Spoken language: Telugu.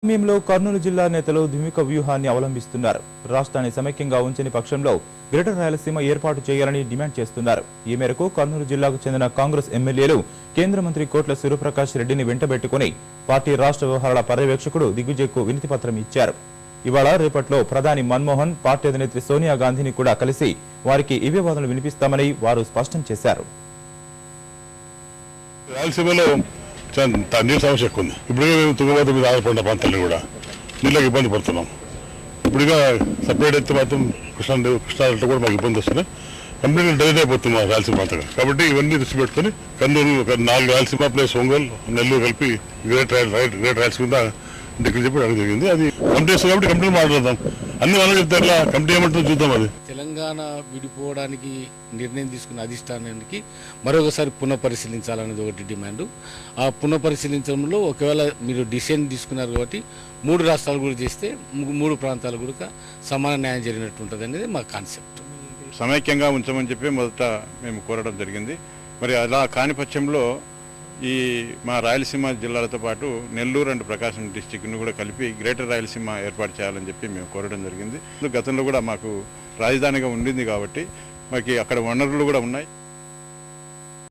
సమయంలో కర్నూలు జిల్లా నేతలు ద్విముఖ వ్యూహాన్ని అవలంబిస్తున్నారు. రాష్ట్రాన్ని సమైక్యంగా ఉంచని పక్షంలో గ్రేటర్ రాయలసీమ ఏర్పాటు చేయాలని డిమాండ్ చేస్తున్నారు. ఈ మేరకు కర్నూలు జిల్లాకు చెందిన కాంగ్రెస్ ఎమ్మెల్యేలు కేంద్ర మంత్రి కోట్ల సూర్యప్రకాష్ రెడ్డిని వెంటబెట్టుకుని పార్టీ రాష్ట్ర వ్యవహారాల పర్యవేక్షకుడు దిగ్విజయ్కు వినతిపత్రం ఇచ్చారు. ఇవాళ రేపట్లో ప్రధాని మన్మోహన్, పార్టీ అధినేత్రి సోనియా గాంధీని కూడా కలిసి వారికి ఇవే వాదనలు వినిపిస్తామని వారు స్పష్టం చేశారు. నీళ్ళ సమస్య ఎక్కువ ఉంది. ఇప్పుడుగా మేము తుంగభద్ర మీద ఆధారపడిన ప్రాంతాలను కూడా నీళ్ళకి ఇబ్బంది పడుతున్నాం. ఇప్పుడుగా సపరేట్ అయితే మాత్రం కృష్ణాలో కూడా మాకు ఇబ్బంది వస్తున్నాయి. కంప్లీట్గా డ్రైన్ అయిపోతుంది మా రాయలసీమ ప్రాంతంగా. కాబట్టి ఇవన్నీ దృష్టి పెట్టుకుని కర్నూలు 4 రాయలసీమ ప్లస్ ఒంగోలు, నెల్లూరు కలిపి గ్రేట్ రాయలసీమ డిగ్రీ చెప్పి అడగ జరిగింది. అది కమిటీ వస్తుంది కాబట్టి కమిటీలు మాట్లాడదాం. అన్ని వాళ్ళు చెప్తారు, కమిటీ ఏమంటుందో చూద్దాం. అది తెలంగాణ విడిపోవడానికి నిర్ణయం తీసుకున్న అధిష్టానానికి మరొకసారి పునఃపరిశీలించాలనేది ఒకటి డిమాండ్. ఆ పునఃపరిశీలించడంలో ఒకవేళ మీరు డిసిషన్ తీసుకున్నారు కాబట్టి 3 రాష్ట్రాలు కూడా చేస్తే 3 ప్రాంతాలు కూడా సమాన న్యాయం జరిగినట్టు ఉంటుంది అనేది మా కాన్సెప్ట్. సమైక్యంగా ఉంచమని చెప్పి మొదట మేము కోరడం జరిగింది. మరి అలా కాని పక్షంలో ఈ మా రాయలసీమ జిల్లాలతో పాటు నెల్లూరు అండ్ ప్రకాశం డిస్టిక్ను కూడా కలిపి గ్రేటర్ రాయలసీమ ఏర్పాటు చేయాలని చెప్పి మేము కోరడం జరిగింది. గతంలో కూడా మాకు రాజధానిగా ఉండింది కాబట్టి మాకు అక్కడ వనరులు కూడా ఉన్నాయి.